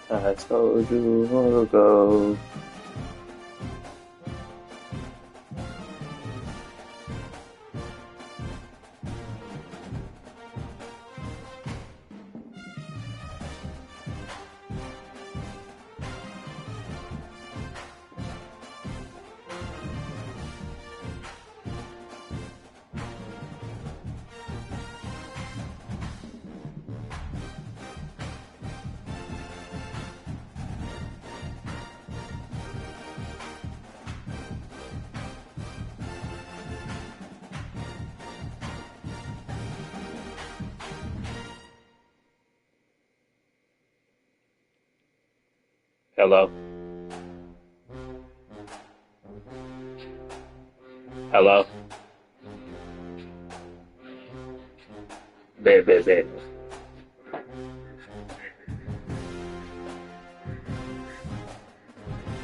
I told you long ago. Hello? Hello? Baby. Is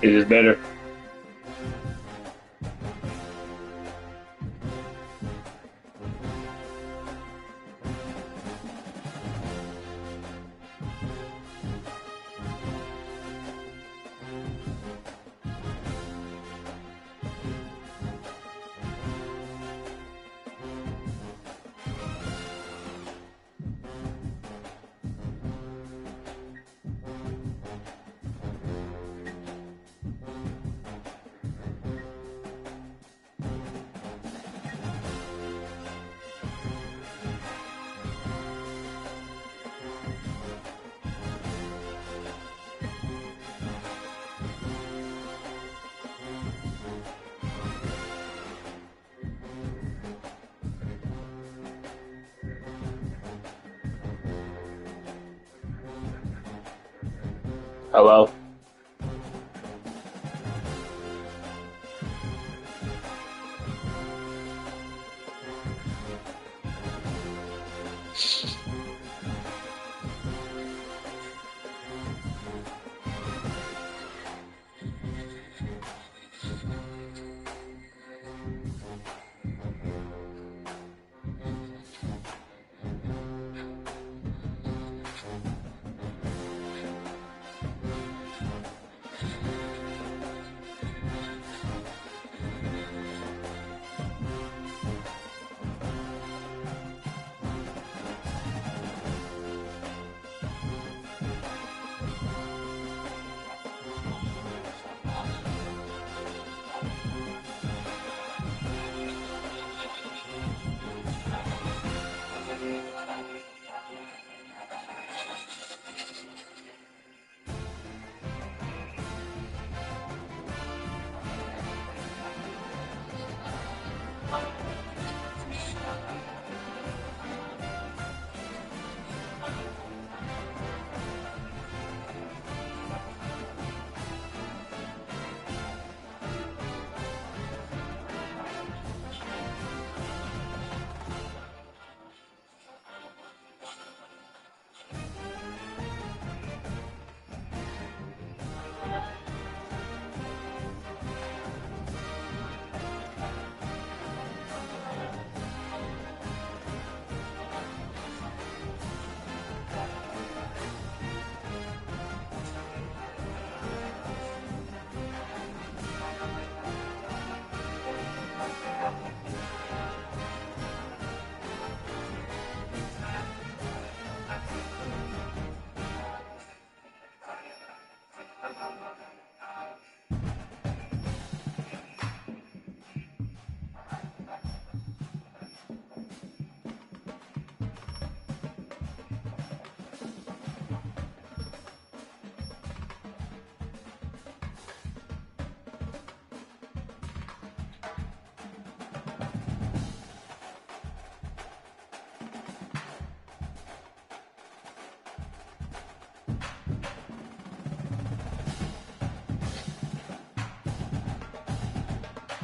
this better? Hello?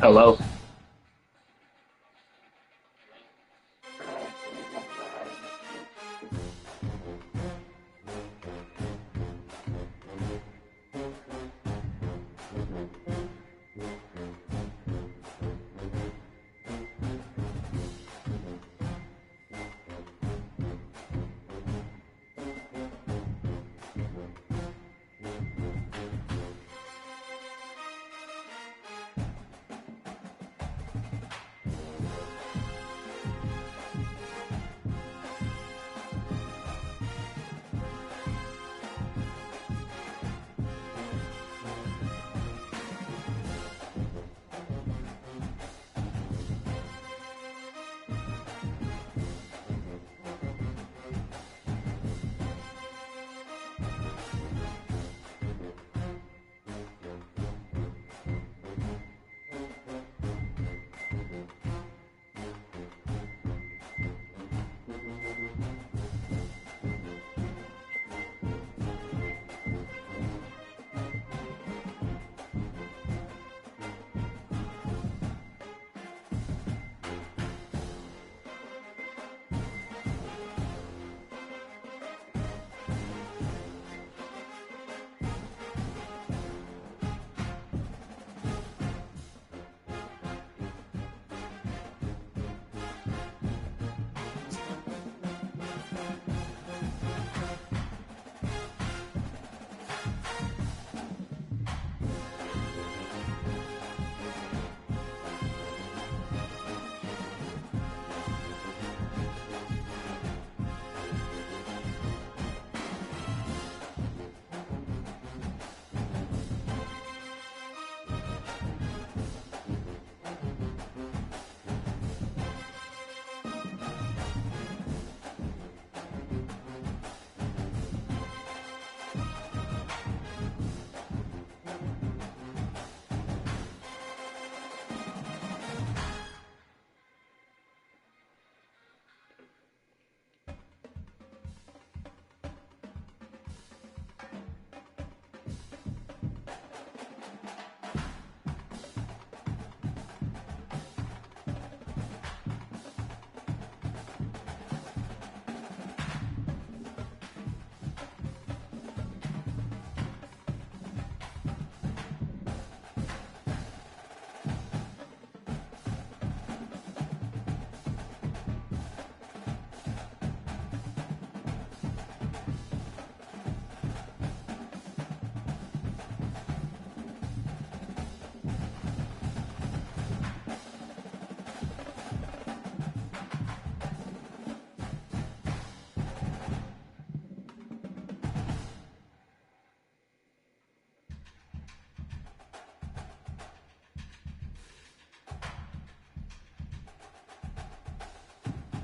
Hello?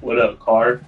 What up, car?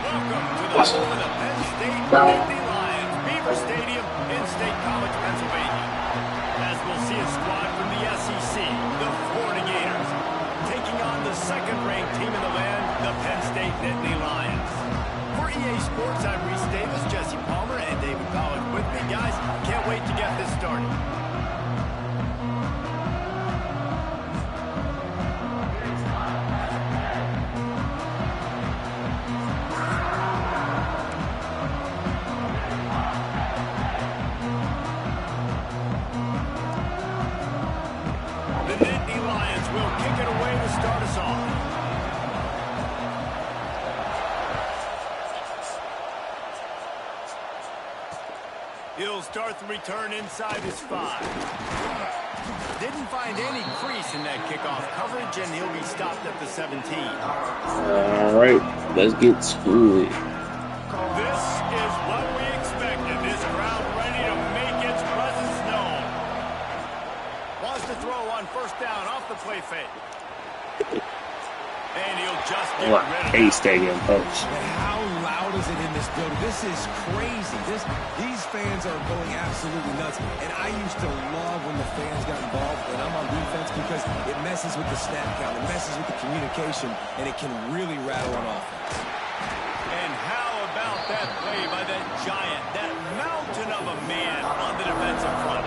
Welcome to the home of the Penn State Nittany Lions, Beaver Stadium in State College, Pennsylvania. As we'll see a squad from the SEC, the Florida Gators, taking on the second-ranked team in the land, the Penn State Nittany Lions. For EA Sports, I'm Reese Davis, Jesse Palmer, and David Collins with me. Guys, can't wait to get this started. He'll start the return inside his 5. Didn't find any crease in that kickoff coverage, and he'll be stopped at the 17. All right, let's get to it. This is what we expected. This crowd ready to make its presence known. Wants to throw on first down off the play fake. And he'll just get rid of it. Stadium, folks. How loud is it in this building? This is crazy. These fans are going absolutely nuts. And I used to love when the fans got involved when I'm on defense because it messes with the snap count. It messes with the communication, and it can really rattle on offense. And how about that play by that giant, that mountain of a man on the defensive front?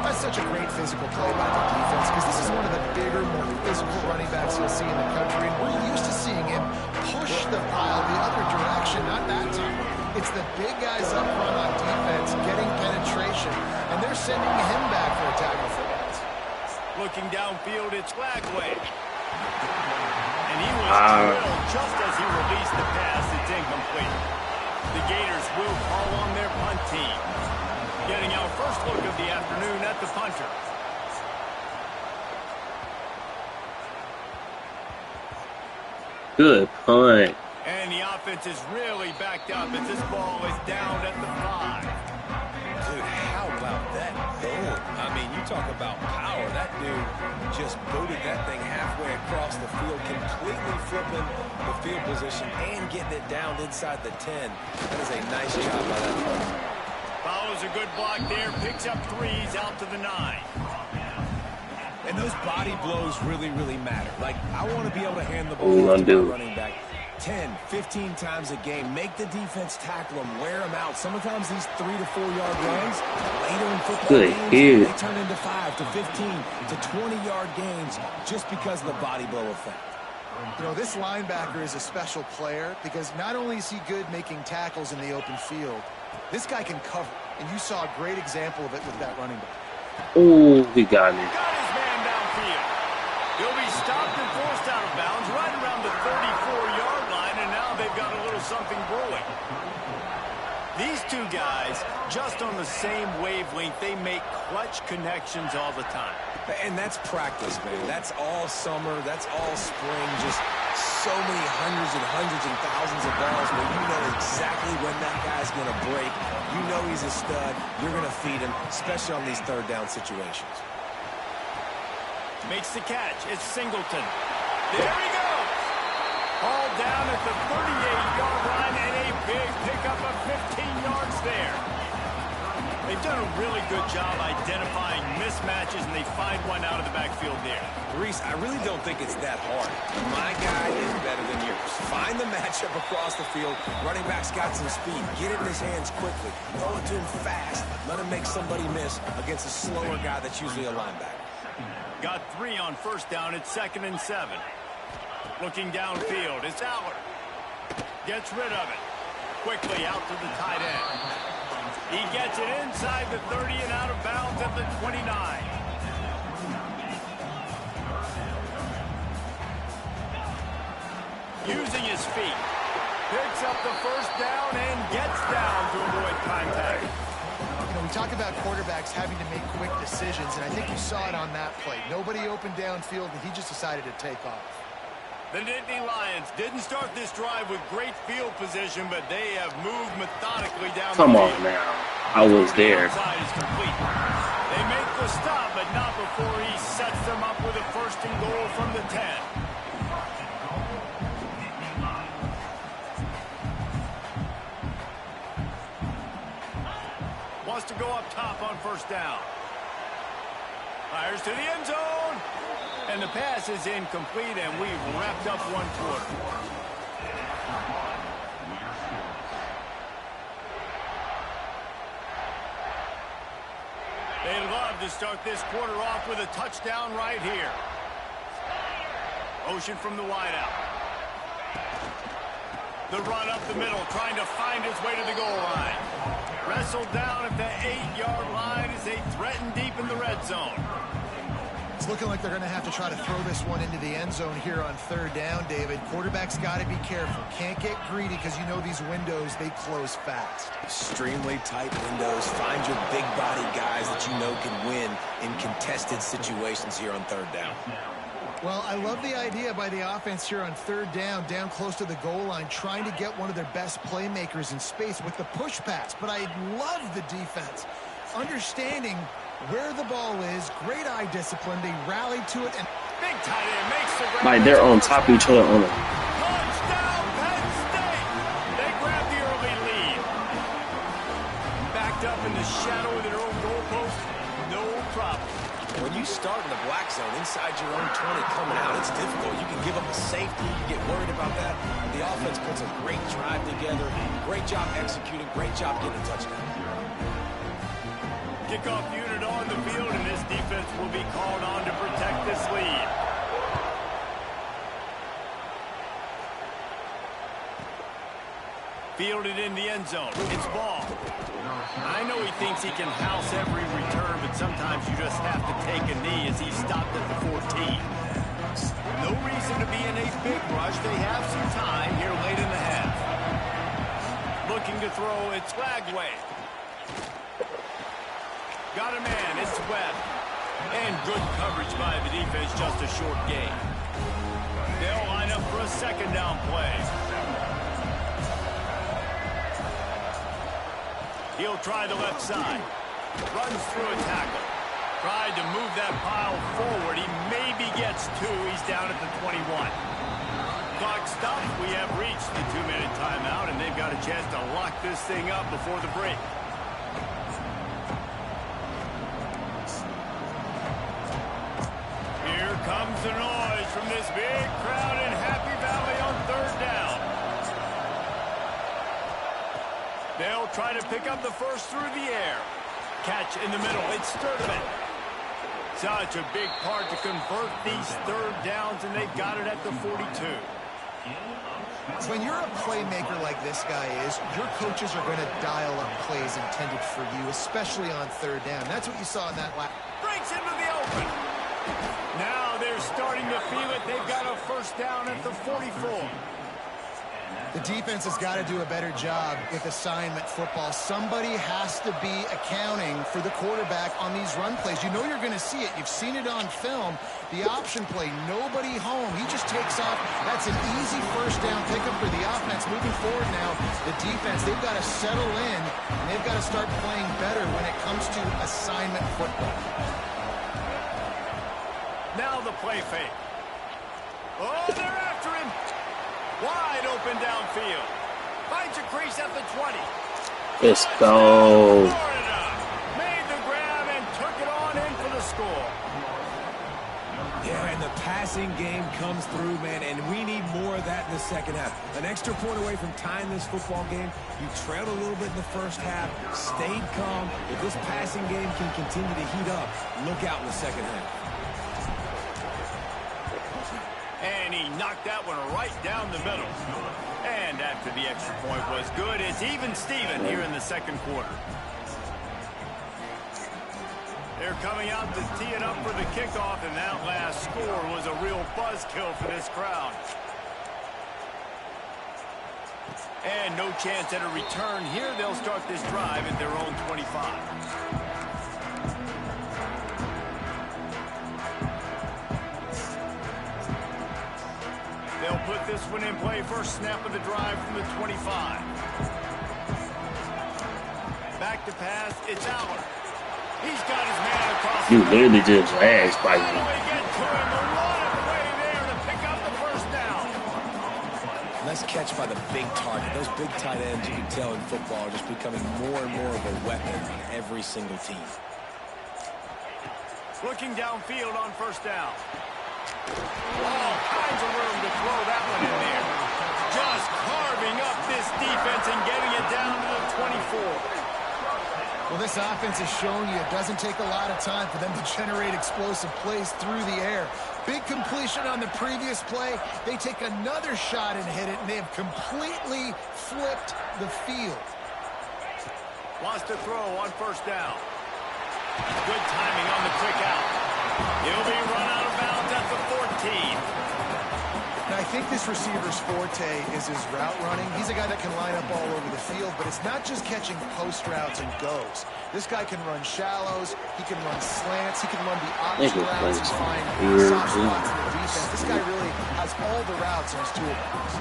That's such a great physical play by the defense because this is one of the bigger, more physical running backs you'll see in the country, and we're used to seeing him push the pile the other direction, not that time. It's the big guys up front on defense getting penetration, and they're sending him back for a tackle for loss. Looking downfield, it's Flagway. And he was drilled just as he released the pass. It's incomplete. The Gators will call on their punt team. Getting our first look of the afternoon at the punter. Good punt. And the offense is really backed up as this ball is down at the 5. Dude, how about that boom? I mean, you talk about power. That dude just booted that thing halfway across the field, completely flipping the field position and getting it down inside the 10. That is a nice job by that player. Follows a good block there, picks up 3s out to the 9. And And those body blows really, really matter. Like, I want to be able to hand the What we ball off gonna to my do? running back 10, 15 times a game. Make the defense tackle them, wear them out. Sometimes these 3 to 4 yard runs, later in football Good games, hit. they turn into 5 to 15 to 20-yard gains just because of the body blow effect. You know, this linebacker is a special player because not only is he good making tackles in the open field, this guy can cover. And you saw a great example of it with that running back. Oh, he got me. Got his man downfield. He'll be stopped and forced out of bounds right around the 34-yard line, and now they've got a little something brewing. These two guys, just on the same wavelength, they make clutch connections all the time. And that's practice, man. That's all summer. That's all spring. Just so many hundreds and thousands of balls where you know exactly when that guy's going to break. You know he's a stud. You're going to feed him, especially on these third down situations. Makes the catch. It's Singleton. There he goes. All down at the 38-yard line, and a big pickup of 15 yards there. They've done a really good job identifying mismatches, and they find one out of the backfield there. Reese, I really don't think it's that hard. My guy is better than yours. Find the matchup across the field. Running back's got some speed. Get it in his hands quickly. Throw it to him fast. Let him make somebody miss against a slower guy that's usually a linebacker. Got 3 on first down. It's 2nd and 7. Looking downfield. It's Aller. Gets rid of it. Quickly out to the tight end. He gets it inside the 30 and out of bounds at the 29. Using his feet. Picks up the first down and gets down to avoid contact. You know, we talk about quarterbacks having to make quick decisions, and I think you saw it on that play. Nobody opened downfield, and he just decided to take off. The Nittany Lions didn't start this drive with great field position, but they have moved methodically down Come the on field. now. I was there. Side is complete. They make the stop, but not before he sets them up with a 1st and goal from the 10. Wants to go up top on 1st down. Fires to the end zone. And the pass is incomplete, and we've wrapped up 1 quarter. They love to start this quarter off with a touchdown right here. Ocean from the wideout. The run up the middle, trying to find his way to the goal line. Wrestled down at the 8-yard line as they threaten deep in the red zone. It's looking like they're going to have to try to throw this one into the end zone here on 3rd down, David. Quarterback's got to be careful. Can't get greedy because you know these windows, they close fast. Extremely tight windows. Find your big body guys that you know can win in contested situations here on 3rd down. Well, I love the idea by the offense here on 3rd down close to the goal line, trying to get one of their best playmakers in space with the push pass. But I love the defense. Understanding where the ball is, great eye discipline. They rallied to it, and Big tight end makes the grab. Like they're on top of each other on a. Touchdown, Penn State! They grab the early lead. Backed up in the shadow of their own goalpost, no problem. When you start in the black zone inside your own 20 coming out, it's difficult. You can give up a safety. You get worried about that. The offense puts a great drive together. Great job executing. Great job getting a touchdown. Kickoff unit on the field, and this defense will be called on to protect this lead. Fielded in the end zone. It's ball. I know he thinks he can house every return, but sometimes you just have to take a knee as he stopped at the 14. No reason to be in a big rush. They have some time here late in the half. Looking to throw, it's Lagway. Got a man, it's Webb. And good coverage by the defense, just a short gain. They'll line up for a 2nd down play. He'll try the left side. Runs through a tackle. Tried to move that pile forward. He maybe gets 2. He's down at the 21. Clock stopped. We have reached the 2-minute timeout, and they've got a chance to lock this thing up before the break. the noise from this big crowd in Happy Valley on third down. They'll try to pick up the first through the air. Catch in the middle. It's Sturdivant. Such a big part to convert these third downs, and they've got it at the 42. When you're a playmaker like this guy is, your coaches are going to dial up plays intended for you, especially on third down. That's what you saw in that last. Breaks into the open. Now they're starting to feel it. They've got a first down at the 44. The defense has got to do a better job with assignment football. Somebody has to be accounting for the quarterback on these run plays. You know you're going to see it. You've seen it on film. The option play, nobody home. He just takes off. That's an easy first down pickup for the offense. Moving forward now, the defense, they've got to settle in, and they've got to start playing better when it comes to assignment football. Now the play fake. Oh, they're after him. Wide open downfield. Finds a crease at the 20. Let's go. Florida made the grab and took it on in for the score. Yeah, and the passing game comes through, man, and we need more of that in the second half. An extra point away from tying this football game. You trailed a little bit in the first half, stayed calm. If this passing game can continue to heat up, look out in the second half. And he knocked that one right down the middle. And after the extra point was good, it's even Steven here in the second quarter. They're coming out to tee it up for the kickoff, and that last score was a real buzzkill for this crowd. And no chance at a return here. They'll start this drive at their own 25. They'll put this one in play. First snap of the drive from the 25. Back to pass. It's Aller. He's got his man across. You literally just asked by me. Get to him. The run of the way there to pick up the first down. Nice catch by the big target. Those big tight ends, you can tell in football, are just becoming more and more of a weapon on every single team. Looking downfield on first down. All kinds of room to throw that one in there. Just carving up this defense and getting it down to the 24. Well, this offense has shown you it doesn't take a lot of time for them to generate explosive plays through the air. Big completion on the previous play. They take another shot and hit it, and they have completely flipped the field. Wants to throw on first down. Good timing on the quick out. He'll be run out of bounds at the 14. Now, I think this receiver's forte is his route running. He's a guy that can line up all over the field, but it's not just catching post routes and goes. This guy can run shallows, he can run slants, he can run the option routes and find soft spots in the defense. This guy really has all the routes in his toolbox.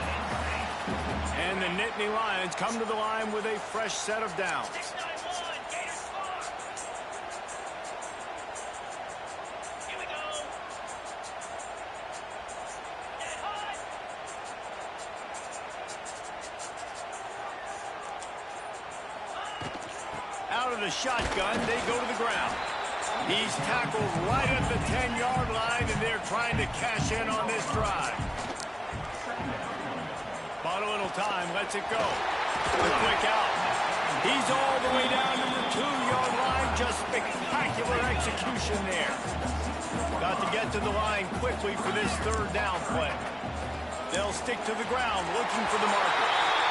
And the Nittany Lions come to the line with a fresh set of downs. Out of the shotgun, they go to the ground. He's tackled right at the 10-yard line, and they're trying to cash in on this drive. Bought a little time, lets it go. The quick out. He's all the way down to the 2-yard line. Just spectacular execution there. Got to get to the line quickly for this third down play. They'll stick to the ground looking for the marker.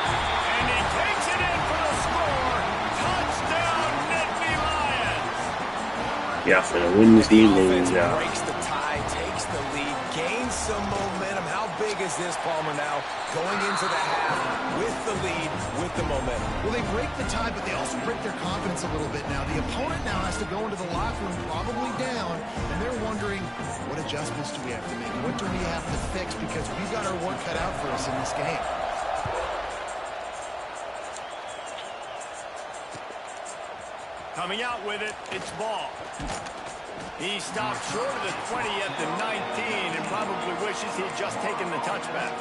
And he takes it in for the score. Touchdown, Nittany Lions. Yeah, for the win this evening. Breaks the tie, takes the lead, gains some momentum. How big is this, Palmer, now? Going into the half with the lead, with the momentum. Well, they break the tie, but they also break their confidence a little bit now. The opponent now has to go into the locker room probably down, and they're wondering, what adjustments do we have to make? What do we have to fix? Because we've got our work cut out for us in this game. Coming out with it, it's Ball. He stopped short of the 20 at the 19 and probably wishes he'd just taken the touchback.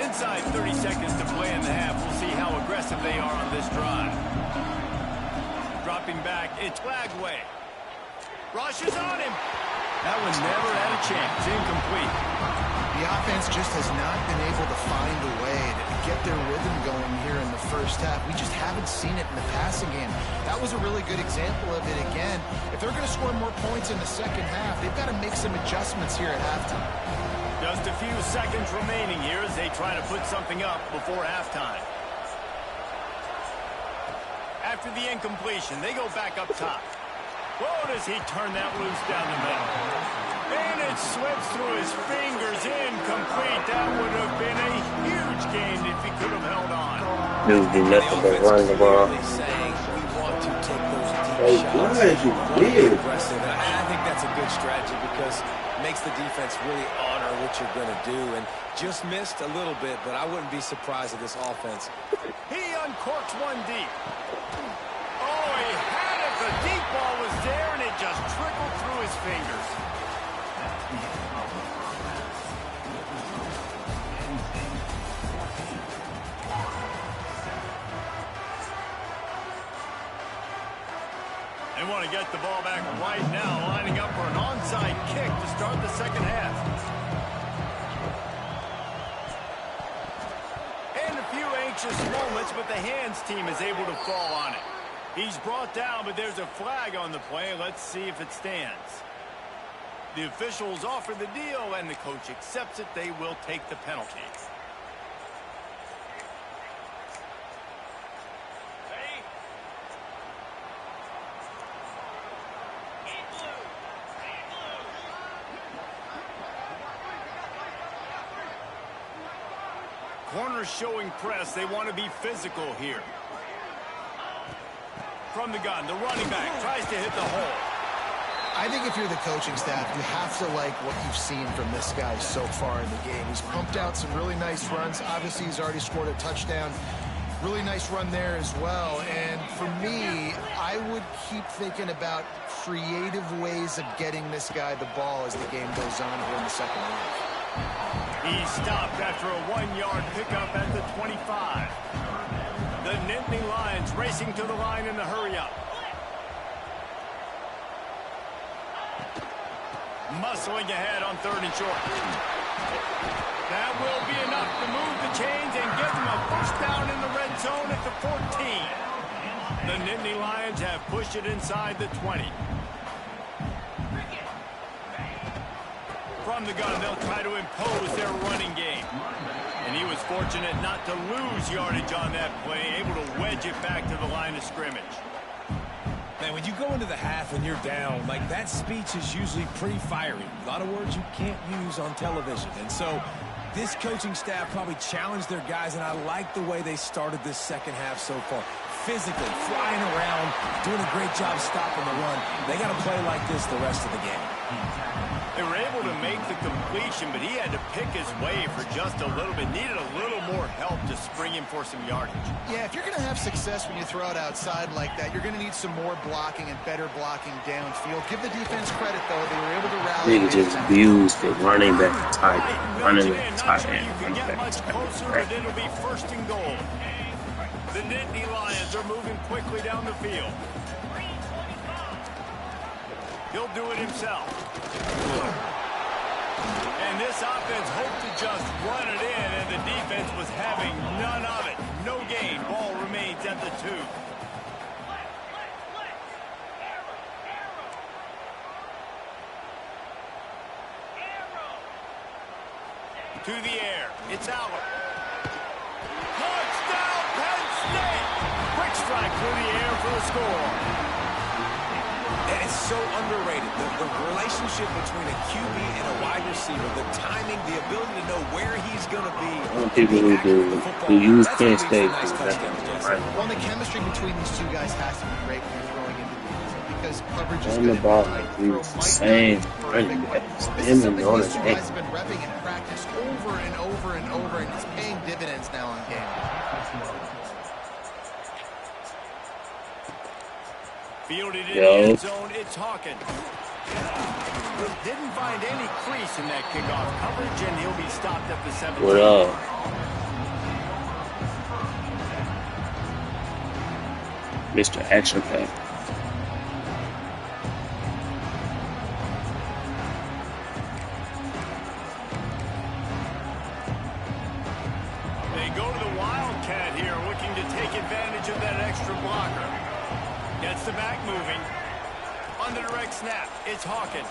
Inside 30 seconds to play in the half. We'll see how aggressive they are on this drive. Drop stepping back. It's flag way. Rushes on him. That one never had a chance. Incomplete. The offense just has not been able to find a way to get their rhythm going here in the first half. We just haven't seen it in the passing game. That was a really good example of it again. If they're going to score more points in the second half, they've got to make some adjustments here at halftime. Just a few seconds remaining here as they try to put something up before halftime. After the incompletion, they go back up top. Oh, does he turn that loose down the middle? And it slips through his fingers, incomplete. That would have been a huge gain if he could have held on. Dude, do nothing but run the ball. Saying we want to take those Hey, deep why shots. is you We want to be weird? aggressive. And I think that's a good strategy because it makes the defense really honor what you're going to do. And just missed a little bit, but I wouldn't be surprised at this offense. He uncorks one deep. Oh, he had it. The deep ball was there, and it just trickled through his fingers. They want to get the ball back right now, lining up for an onside kick to start the second half. And a few anxious moments, but the hands team is able to fall on it. He's brought down, but there's a flag on the play. Let's see if it stands. The officials offer the deal, and the coach accepts it. They will take the penalty. Corners showing press. They want to be physical here. From the gun, the running back tries to hit the hole. I think if you're the coaching staff, you have to like what you've seen from this guy so far in the game. He's pumped out some really nice runs. Obviously, he's already scored a touchdown. Really nice run there as well. And for me, I would keep thinking about creative ways of getting this guy the ball as the game goes on here in the second half. He's stopped after a 1-yard pickup at the 25. The Nittany Lions racing to the line in the hurry-up. Muscling ahead on 3rd and short. That will be enough to move the chains and give them a first down in the red zone at the 14. The Nittany Lions have pushed it inside the 20. From the gun, they'll try to impose their running game. And he was fortunate not to lose yardage on that play, able to wedge it back to the line of scrimmage. Man, when you go into the half and you're down, like that speech is usually pretty fiery. A lot of words you can't use on television. And so this coaching staff probably challenged their guys, and I like the way they started this second half so far. Physically, flying around, doing a great job stopping the run. They got to play like this the rest of the game. They were able to make the completion, but he had to pick his way for just a little bit. Needed a little more help to spring him for some yardage. Yeah, if you're going to have success when you throw it outside like that, you're going to need some more blocking and better blocking downfield. Give the defense credit, though. They were able to rally. Nigga just abused it, running back tight end, running back Not tight sure end, you can running get back much tight closer, end. but it'll be 1st and goal. The Nittany Lions are moving quickly down the field. He'll do it himself. And this offense hoped to just run it in, and the defense was having none of it. No gain. Ball remains at the 2. To the air. It's Aller. Touchdown, Penn State! Quick strike through the air for the score. And it's so underrated. The relationship between a QB and a wide receiver, the timing, the ability to know where he's going to be. Some people who use Penn State. Well, the chemistry between these two guys has to be great when you're throwing into these because coverage is On the good. ball, Right? he was the same. Running back, This is him something and on these his two neck. guys have been repping in practice over and over and over, and it's paying dividends now on game. Fielded in the end zone, it's Hawkins. Didn't find any crease in that kickoff coverage, and he'll be stopped at the 17. What up? Mr. Action Pack. clock moving. On the direct snap, it's Hawkins.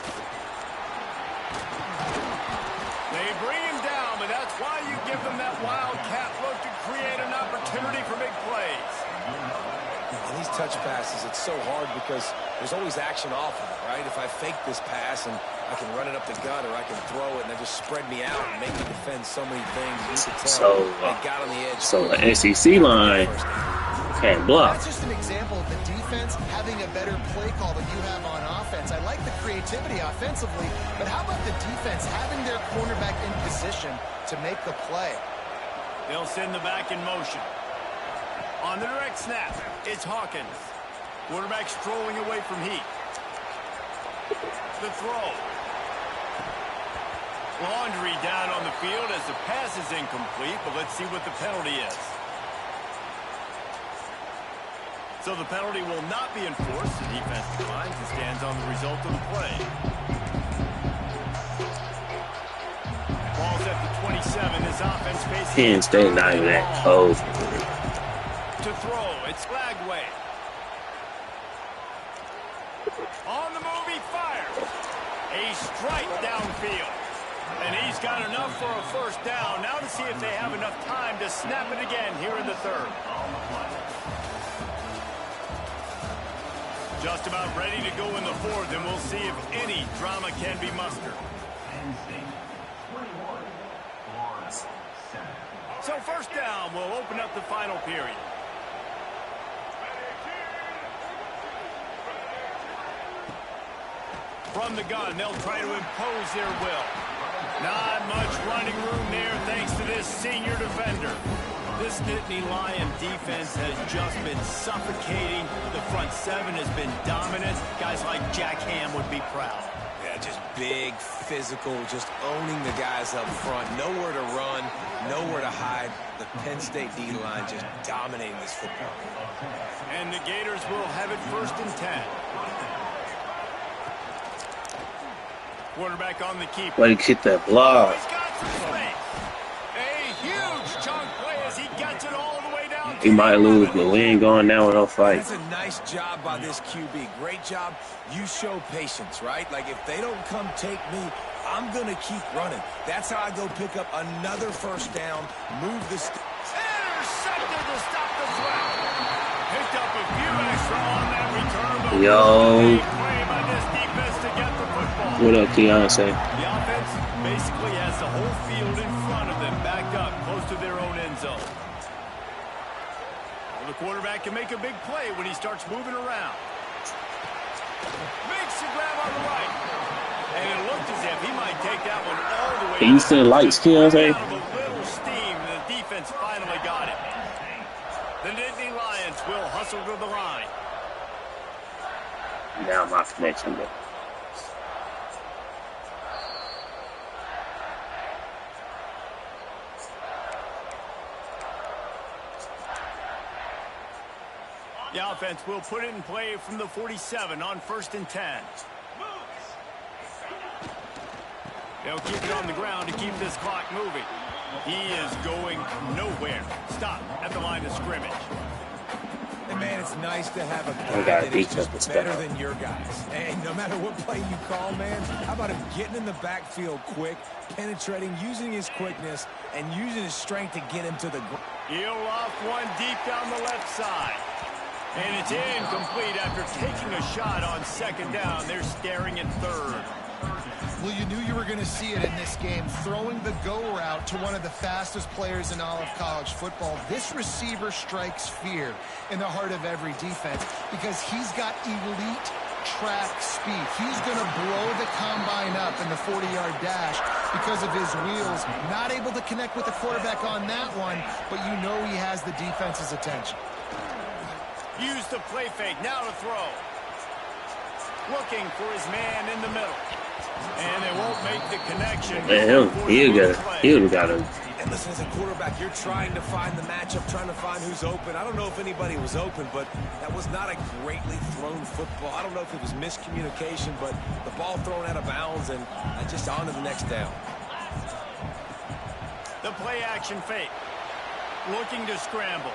They bring him down, but that's why you give them that wildcat look to create an opportunity for big plays. On these touch passes, it's so hard because there's always action off of it, right? If I fake this pass and I can run it up the gut or I can throw it and they just spread me out and make me defend so many things. You can tell they got on the edge. So the SEC line can't block. That's just an example of the defense having a better play call than you have on offense. I like the creativity offensively, but how about the defense having their cornerback in position to make the play? They'll send the back in motion. On the direct snap, it's Hawkins. Quarterback strolling away from Heat. The throw. Laundry down on the field as the pass is incomplete, but let's see what the penalty is. So the penalty will not be enforced. The defense declines and stands on the result of the play. Ball's at the 27. This offense faces Penn State not even that close. to throw. It's Flagway. On the move, he fires. A strike downfield. And he's got enough for a first down. Now to see if they have enough time to snap it again here in the third. Just about ready to go in the fourth, and we'll see if any drama can be mustered. So first down will open up the final period. From the gun, they'll try to impose their will. Not much running room there thanks to this senior defender. This Nittany Lion defense has just been suffocating. The front seven has been dominant. Guys like Jack Ham would be proud. Yeah, just big, physical, just owning the guys up front. Nowhere to run, nowhere to hide. The Penn State D-line just dominating this football game. And the Gators will have it 1st and 10. Quarterback on the keeper. Way to get that block. He's got some space. A huge chunk play as he gets it all the way down. He might lose, but we ain't going down with no fight. That's a nice job by this QB. Great job. You show patience, right? Like, if they don't come take me, I'm going to keep running. That's how I go pick up another first down, move the... Intercepted to stop the threat. Picked up a few extra on that return. But Yo. play by this defense to get the football. What up, Keontae? The offense basically has the whole field in front of them, backed up close to their own end zone. Well, the quarterback can make a big play when he starts moving around. Makes the grab on the right. And it looked as if he might take that one all the way. Can you see the lights, Keontae? Out of a little steam, the defense finally got it. The Nittany Lions will hustle to the line. Now my connection there. The offense will put it in play from the 47 on 1st and 10. They'll keep it on the ground to keep this clock moving. He is going nowhere. Stop at the line of scrimmage. And man, it's nice to have a We guy gotta that is beat just this better guy. than your guys. And no matter what play you call, man, how about him getting in the backfield quick, penetrating, using his quickness, and using his strength to get him to the ground. He'll off one deep down the left side. And it's incomplete after taking a shot on 2nd down. They're staring at 3rd. Well, you knew you were going to see it in this game, throwing the go route to one of the fastest players in all of college football. This receiver strikes fear in the heart of every defense because he's got elite track speed. He's going to blow the combine up in the 40-yard dash because of his wheels. Not able to connect with the quarterback on that one, but you know he has the defense's attention. Use the play fake. Now to throw. Looking for his man in the middle. And they won't make the connection. Man, he'll got him. And listen, as a quarterback, you're trying to find the matchup, trying to find who's open. I don't know if anybody was open, but that was not a greatly thrown football. I don't know if it was miscommunication, but the ball thrown out of bounds and just on to the next down. The play action fake. Looking to scramble.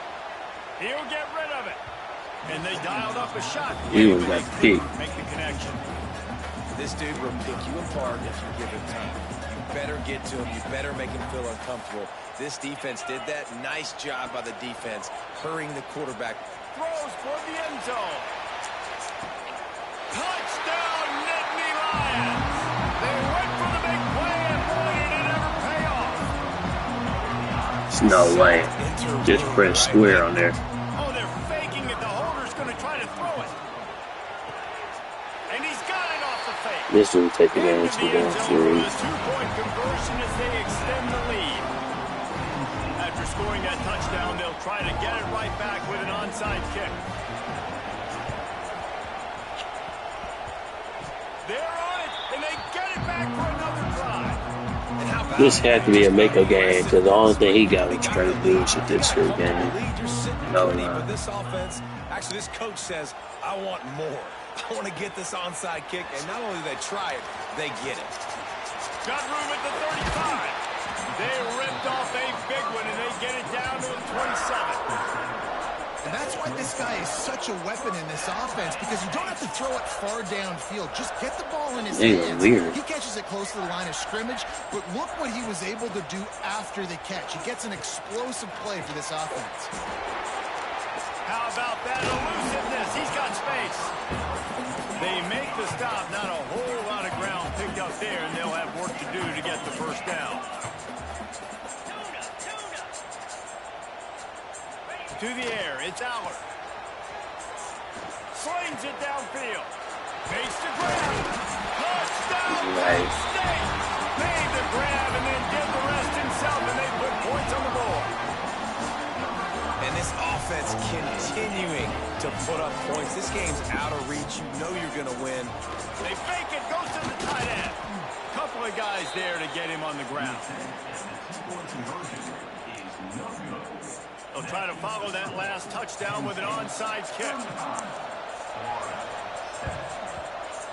He'll get rid of it. And they dialed up a shot. He was got picked. Make the connection. This dude will pick you apart if you give him time. You better get to him. You better make him feel uncomfortable. This defense did that. Nice job by the defense, hurrying the quarterback. Throws for the end zone. Touchdown, Nittany Lions. They went for the big play, and boy, did it ever pay off. There's no way. Just press square on there. Oh, they're faking it. The holder's going to try to throw it. And he's got it off the fake. This will take advantage of Into the end that zone for series. the two-point conversion as they extend the lead. After scoring that touchdown, they'll try to get it right back with an onside kick. They're on it, and they get it back for another drive. And how about This had to be a make-up game because the only thing he got was straight boots at this You're game. You're sitting No, pretty, no. but this offense, actually, this coach says, I want more. I want to get this onside kick, and not only do they try it, they get it. Got room at the 35. They ripped off a big one, and they get it down to the 27. And that's why this guy is such a weapon in this offense, because you don't have to throw it far downfield. Just get the ball in his They were hands. weird. He catches it close to the line of scrimmage, but look what he was able to do after the catch. He gets an explosive play for this offense. How about that elusiveness? He's got space. They make the stop. Not a whole lot of ground picked up there, and they'll have work to do to get the first down. To the air, it's Aller. Slings it downfield. Makes the grab. Touchdown, Penn Nice. State. Made the grab and then did the rest himself, and they put points on the board. And this offense continuing to put up points. This game's out of reach. You know you're going to win. They fake it, goes to the tight end. Couple of guys there to get him on the ground. They'll try to follow that last touchdown with an onside kick.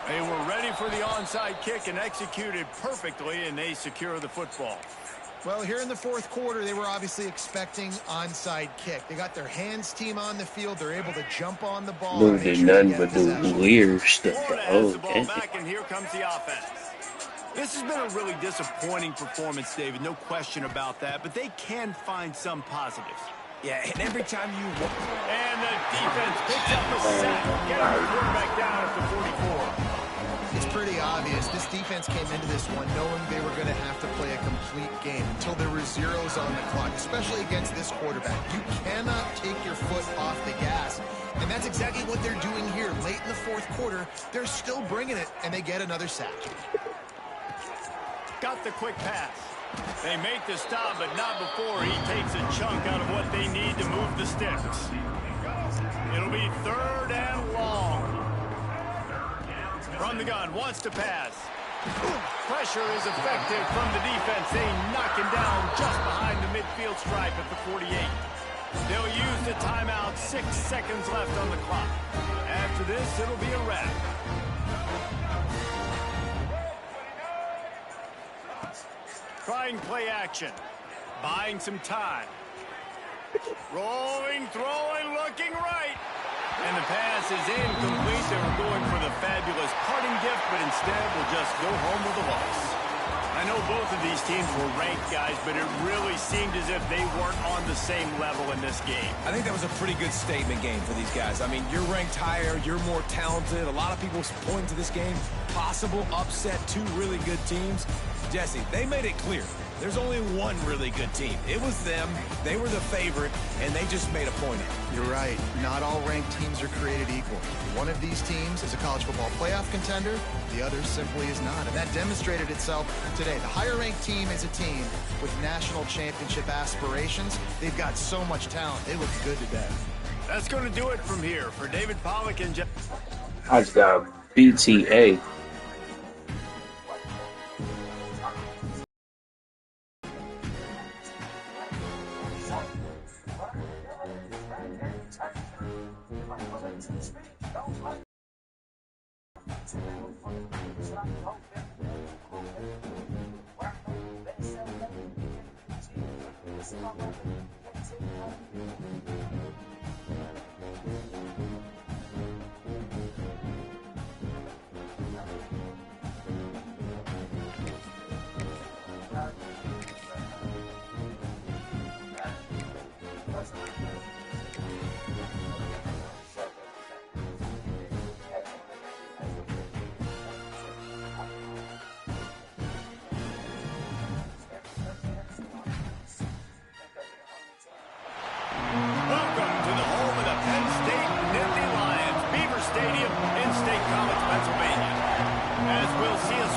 They were ready for the onside kick and executed perfectly, and they secure the football. Well, here in the fourth quarter, they were obviously expecting onside kick. They got their hands team on the field. They're able to jump on the ball. Dude and make did sure they nothing get but do possession. weird stuff. Florida has Oh, the ball damn. back, and here comes the offense. This has been a really disappointing performance, David. No question about that, but they can find some positives. Yeah, and every time you... And the defense picks up a sack, getting the quarterback down at the 44. It's pretty obvious. This defense came into this one knowing they were going to have to play a complete game until there were zeros on the clock, especially against this quarterback. You cannot take your foot off the gas, and that's exactly what they're doing here. Late in the fourth quarter, they're still bringing it, and they get another sack. Got the quick pass. They make the stop, but not before he takes a chunk out of what they need to move the sticks. It'll be third and long. From the gun, wants to pass. Pressure is effective from the defense. They knock him down just behind the midfield stripe at the 48. They'll use the timeout. 6 seconds left on the clock. After this, it'll be a wrap. Trying play action. Buying some time. Rolling, throwing, looking right. And the pass is incomplete. They were going for the fabulous parting gift, but instead will just go home with a loss. I know both of these teams were ranked, guys, but it really seemed as if they weren't on the same level in this game. I think that was a pretty good statement game for these guys. I mean, you're ranked higher, you're more talented. A lot of people point to this game. Possible upset, two really good teams. Jesse, they made it clear. There's only one really good team. It was them. They were the favorite, and they just made a point of it. You're right. Not all ranked teams are created equal. One of these teams is a college football playoff contender. The other simply is not. And that demonstrated itself today. The higher-ranked team is a team with national championship aspirations. They've got so much talent. They look good today. That's going to do it from here. For David Pollack and Jeff. I just got BTA.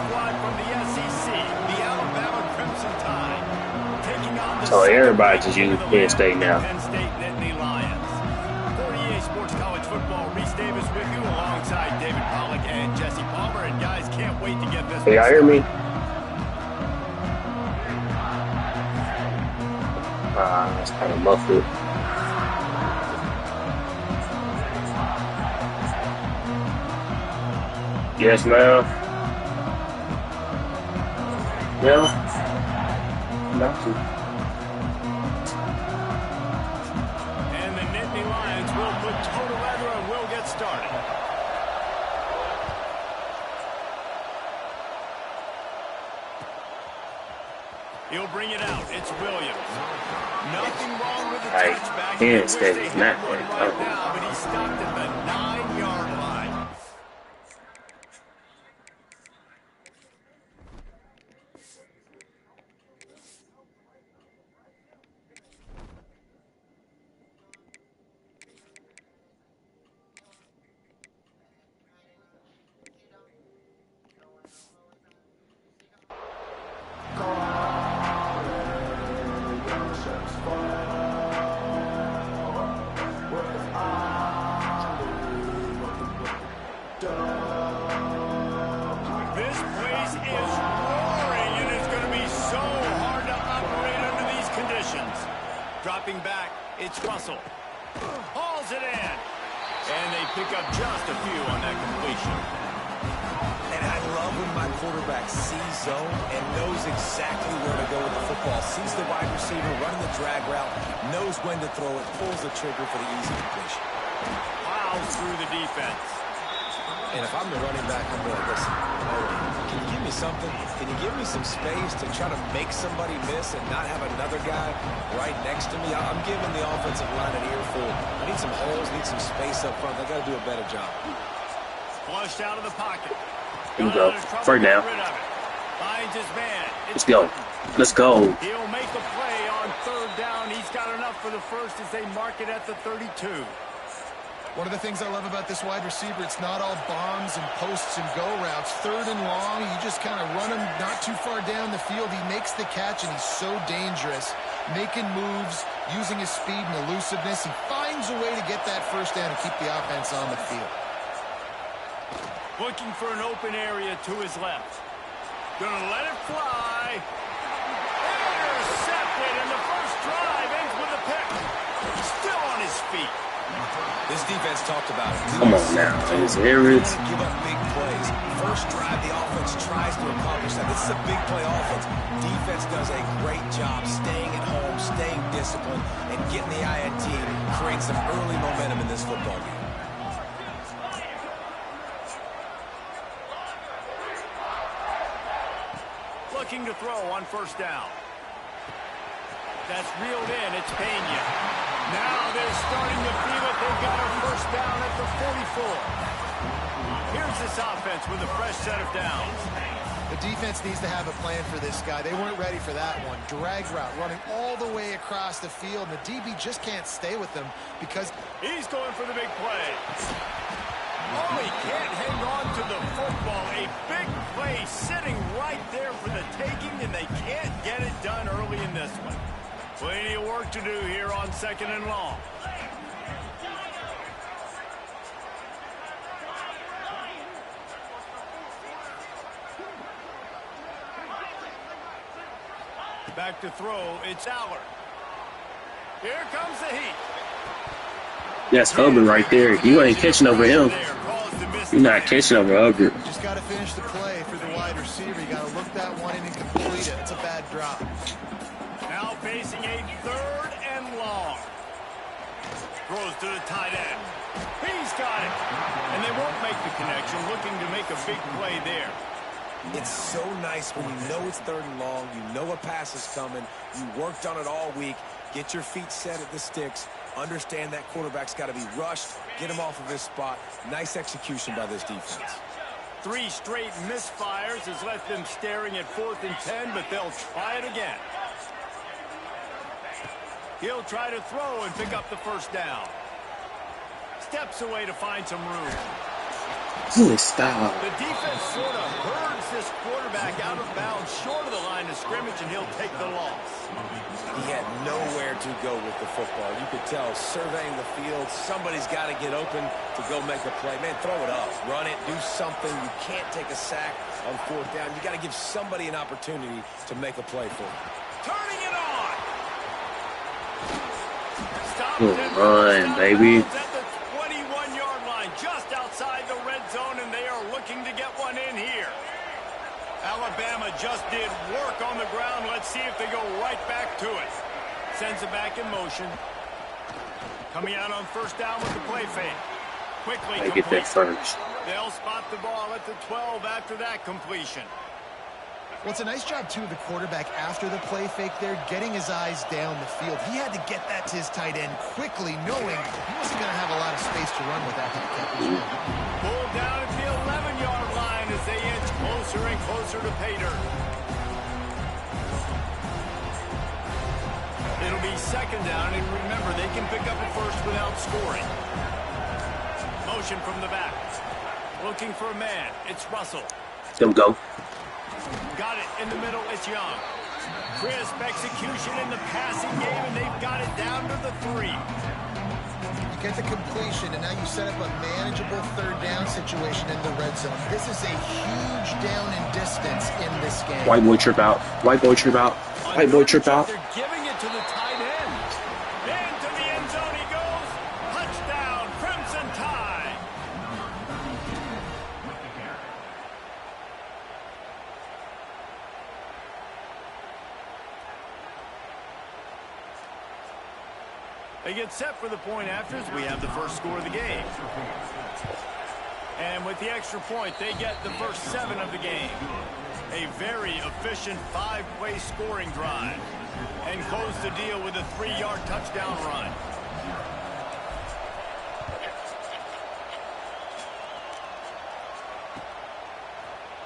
squad from the SEC, the Alabama Crimson Tide, taking on the So everybody just use Penn State now. Penn State Nittany Lions. For EA Sports College Football, Reese Davis with you alongside David Pollack and Jesse Palmer. And guys, can't wait to get this. Hey, y'all hear me? It's kind of muffled. Yes, ma'am. Yeah. Not to. And the Nittany Lions will put toe to leather and will get started. He'll bring it out. It's Williams. Nothing wrong with the touchback. Penn State is not right now, but he stopped at the 9-yard line. This place is roaring, and it's going to be so hard to operate under these conditions. Dropping back, it's Russell. Hauls it in. And they pick up just a few on that completion. And I love when my quarterback sees zone and knows exactly where to go with the football. Sees the wide receiver running the drag route, knows when to throw it, pulls the trigger for the easy completion. Plows through the defense. And if I'm the running back, I'm going, listen, can you give me something? Can you give me some space to try to make somebody miss and not have another guy right next to me? I'm giving the offensive line an earful. I need some holes, need some space up front. They got to do a better job. Flushed out of the pocket. Here we go. First down. Finds his man. Let's go. Let's go. He'll make a play on third down. He's got enough for the first as they mark it at the 32. One of the things I love about this wide receiver, it's not all bombs and posts and go routes. Third and long, you just kind of run him not too far down the field. He makes the catch, and he's so dangerous, making moves, using his speed and elusiveness. He finds a way to get that first down and keep the offense on the field. Looking for an open area to his left. Gonna let it fly. Intercepted, and the first drive ends with a pick. Still on his feet. This defense talked about it. Come on now. It's Harris. Give up big plays. First drive, the offense tries to accomplish that. This is a big play offense. Defense does a great job staying at home, staying disciplined, and getting the INT, creating some early momentum in this football game. Looking to throw on first down. That's reeled in. It's Pena. Now they're starting to feel it. They've got a first down at the 44. Here's this offense with a fresh set of downs. The defense needs to have a plan for this guy. They weren't ready for that one. Drag route running all the way across the field, and the DB just can't stay with them because he's going for the big play. Oh, he can't hang on to the football. A big play sitting right there for the taking, and they can't get it done early in this one. Plenty of work to do here on second and long. Back to throw, it's Aller. Here comes the heat. That's Hubbard right there. You ain't catching over him. You're not catching over Hubbard. Just got to finish the play for the wide receiver. You got to look that one in and complete it. It's a bad drop. Now facing a third and long. Throws to the tight end. He's got it. And they won't make the connection, looking to make a big play there. It's so nice when you know it's third and long, you know a pass is coming, you worked on it all week, get your feet set at the sticks, understand that quarterback's got to be rushed, get him off of his spot. Nice execution by this defense. 3 straight misfires has left them staring at 4th and 10, but they'll try it again. He'll try to throw and pick up the first down. Steps away to find some room. Good style. The defense sort of herds this quarterback out of bounds short of the line of scrimmage, and he'll take the loss. He had nowhere to go with the football. You could tell, surveying the field, somebody's got to get open to go make a play. Man, throw it up, run it, do something. You can't take a sack on fourth down. You got to give somebody an opportunity to make a play for you. Turning it on. Good run, baby. At the 21-yard line, just outside the red zone, and they are looking to get one in here. Alabama just did work on the ground. Let's see if they go right back to it. Sends it back in motion. Coming out on first down with the play fake. Quickly I get that first. They'll spot the ball at the 12 after that completion. Well, it's a nice job, too, of the quarterback after the play fake there, getting his eyes down the field. He had to get that to his tight end quickly, knowing he wasn't going to have a lot of space to run with that. Pulled down at the 11-yard line as they inch closer and closer to pay dirt. It'll be second down, and remember, they can pick up a first without scoring. Motion from the back. Looking for a man. It's Russell. Them go. Got it in the middle. It's Young. Crisp execution in the passing game, and they've got it down to the 3. You get the completion, and now you set up a manageable third down situation in the red zone. This is a huge down in distance in this game. White boy trip out. White boy trip out. White boy trip out. They're giving it to the tight end. Into the end zone he goes. Touchdown, Crimson Tide. They get set for the point afters. We have the first score of the game. And with the extra point, they get the first 7 of the game. A very efficient 5-play scoring drive. And close the deal with a 3-yard touchdown run.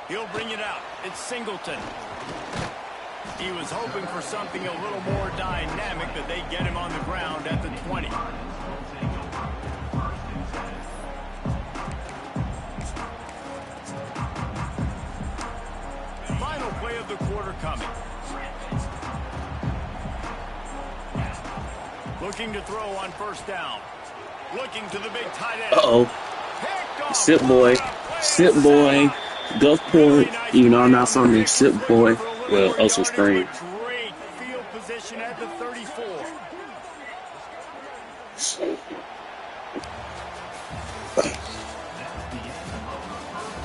He'll bring it out. It's Singleton. He was hoping for something a little more dynamic, but they get him on the ground at the 20. Final play of the quarter coming. Looking to throw on first down. Looking to the big tight end. Uh-oh. Sip boy. Sip boy. Gulf point. Even though I'm not from there. Sip boy. Well, also screen. Great field position at the 34.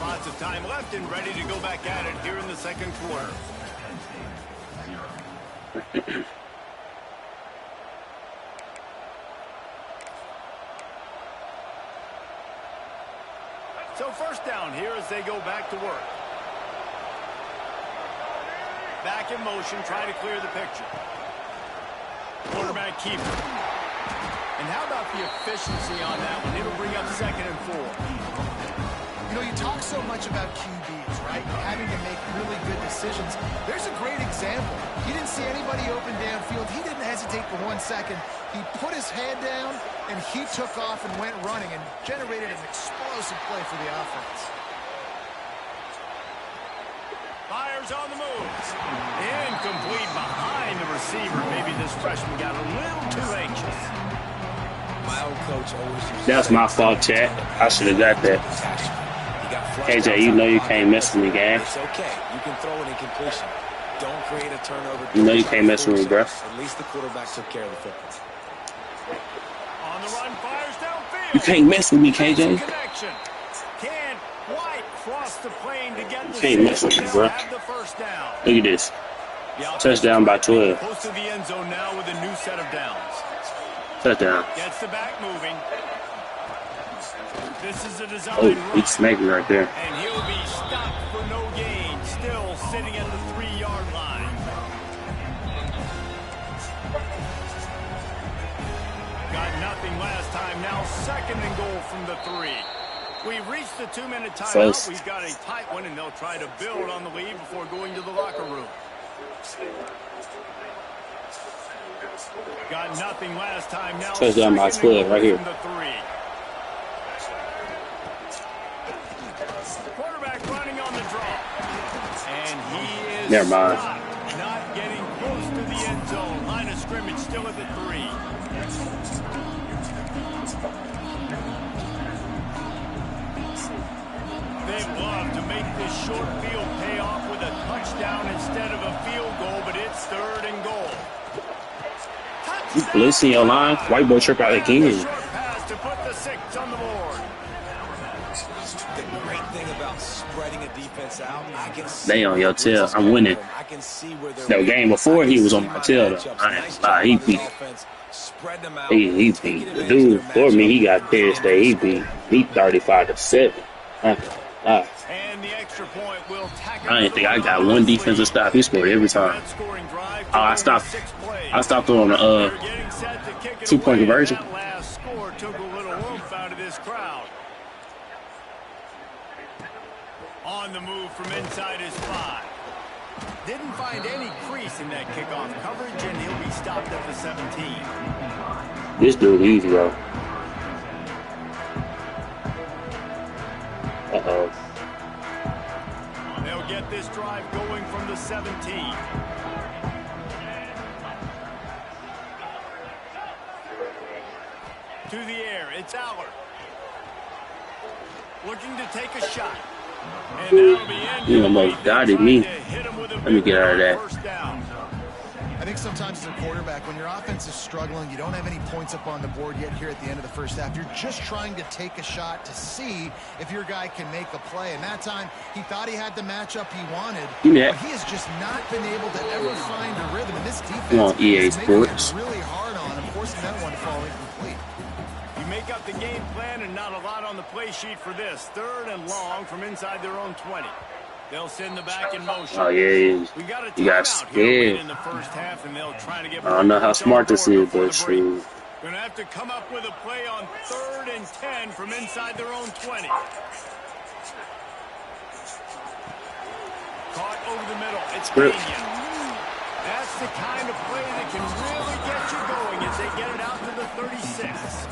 Lots of time left and ready to go back at it here in the second quarter. So first down here as they go back to work. Back in motion, trying to clear the picture. Quarterback keeper. And how about the efficiency on that one? It'll bring up 2nd and 4. You know, you talk so much about QBs, right? Having to make really good decisions. There's a great example. He didn't see anybody open downfield. He didn't hesitate for 1 second. He put his head down, and he took off and went running and generated an explosive play for the offense. Fires on the move. Incomplete behind the receiver. Maybe this freshman got a little too anxious. My old coach always used to That's say, my fault, chat. I should have got that. KJ, you know you can't mess with me, gang. It's okay. You can throw an incompletion. Don't create a turnover. You know you can't mess with me, bro. At least the quarterback took care of the football. On the run, fires downfield. You can't mess with me, KJ. Connection. Can White cross the plane to get the Can't mess with me, bro. have the first down. Look at this. Touchdown by 12. Close to the end zone now with a new set of downs. Touchdown. Gets the back moving. This is a design Oh, run. he smacked me right there. And he'll be stopped for no gain. Still sitting at the 3-yard line. Got nothing last time. Now 2nd and goal from the 3. We've reached the 2-minute timeout. We've got a tight one, and they'll try to build on the lead before going to the locker room. Got nothing last time. Now Touchdown by 12 right here. from the 3. Quarterback running on the draw. And he is Never mind. stopped, not getting close to the end zone. Line of scrimmage still at the 3. They'd love to make this short field pay off with a touchdown instead of a field goal, but it's 3rd and goal. You blitzing your line. White boy trip out again. Short pass to put the 6 on the board. The great thing about spreading a defense out, I can see They on your tail. I'm winning. I can see where they're That game before he was on my tail though. I ain't lie. He beat. He beat the dude for me. He got pissed that he beat me 35-7. And the extra point will tack I didn't think I got one defensive stop. He scored every time. Oh, I stopped throwing the 2-point conversion. That last score took a little oomph out of this crowd. On the move from inside his 5. Didn't find any crease in that kickoff coverage, and he'll be stopped at the 17. This dude easy, bro. Uh-oh. They'll get this drive going from the 17. To the air, it's Aller. Looking to take a shot. And that'll be in. He almost dotted me. Let me get out of that. I think sometimes as a quarterback, when your offense is struggling, you don't have any points up on the board yet here at the end of the first half. You're just trying to take a shot to see if your guy can make a play. And that time, he thought he had the matchup he wanted, but he has just not been able to ever find a rhythm. And this defense is making it really hard on him, forcing that one to fall incomplete. You make up the game plan and not a lot on the play sheet for this. 3rd and long from inside their own 20. They'll send the back in motion. Oh, yeah. You got scared. In the first half, and they'll try to get I don't know how smart this is, but true. Going to have to come up with a play on 3rd and 10 from inside their own 20. Caught over the middle. It's Pena. That's the kind of play that can really get you going as they get it out to the 36.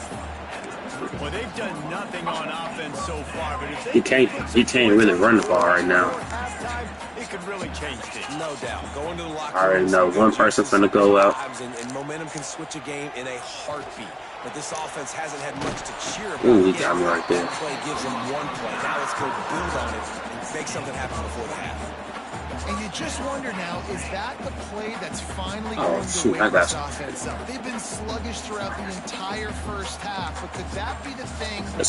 Well, they've done nothing on offense so far, but if he can't really run the ball right now. It could really change things. No doubt. Going to the locker I already know one person finna go out. And momentum can switch a game in a heartbeat. But this offense hasn't had much to cheer about. Ooh, he got me right there. One play gives them one play. Now let's go build on it and make something happen before the half. And you just wonder now, is that the play that's finally going to wake this offense up? They've been sluggish throughout the entire first half, but could that be the thing that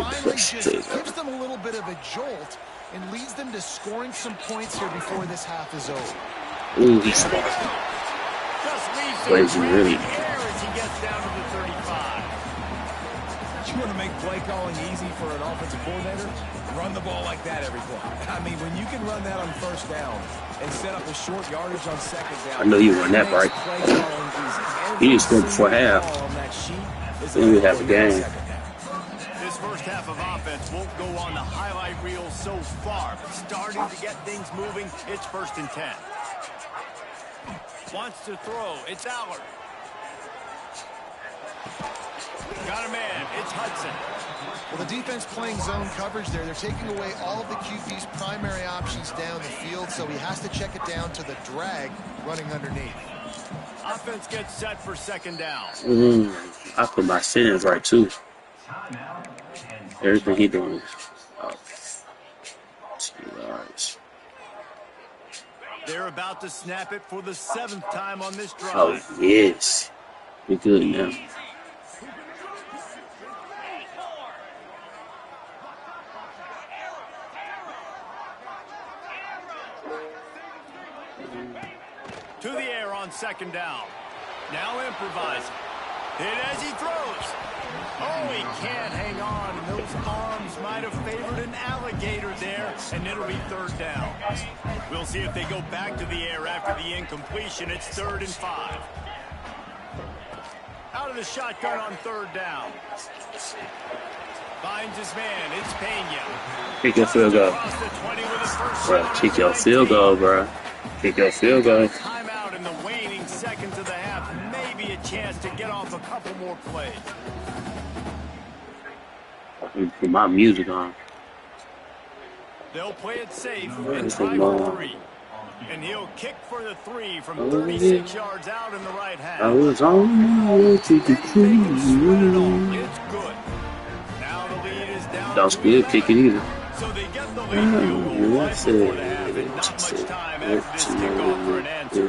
finally just gives them a little bit of a jolt and leads them to scoring some points here before this half is over? Ooh, he's smart. Plays really. As he gets down to the 35. You want to make play calling easy for an offensive coordinator? Run the ball like that every play. I mean, when you can run that on 1st down and set up a short yardage on 2nd down. I know you run that right. He didn't score before half. Then we have a game. This first half of offense won't go on the highlight reel so far, but starting to get things moving. It's 1st and 10. Wants to throw. It's Aller. Got a man. It's Hudson. Well, the defense playing zone coverage there. They're taking away all of the QB's primary options down the field, so he has to check it down to the drag running underneath. Offense gets set for 2nd down. I put my settings right, too. Everything he doing. Oh. 2 yards. They're about to snap it for the 7th time on this drive. Oh, yes. We're good now. To the air on 2nd down. Now improvising. Hit as he throws. Oh, he can't hang on. And those arms might have favored an alligator there, and it'll be 3rd down. We'll see if they go back to the air after the incompletion. It's 3rd and 5. Out of the shotgun on 3rd down. Finds his man. It's Pena. Kick your field goal. Bro, kick your field goal, bro. Kick your field goal. Timeout in the waning seconds of the half. Maybe a chance to get off a couple more plays. Put my music on. They'll play it safe Where and is the try ball? for 3. And he'll kick for the 3 from Oh, 36 yeah. yards out in the right I half. was on my way to the Didn't make him sweat at all. tree. It's good. Now the lead is down Don't to still kick 11. it either. So they get the lead field goal right That's before the half, and not much it. time after this kickoff for an answer.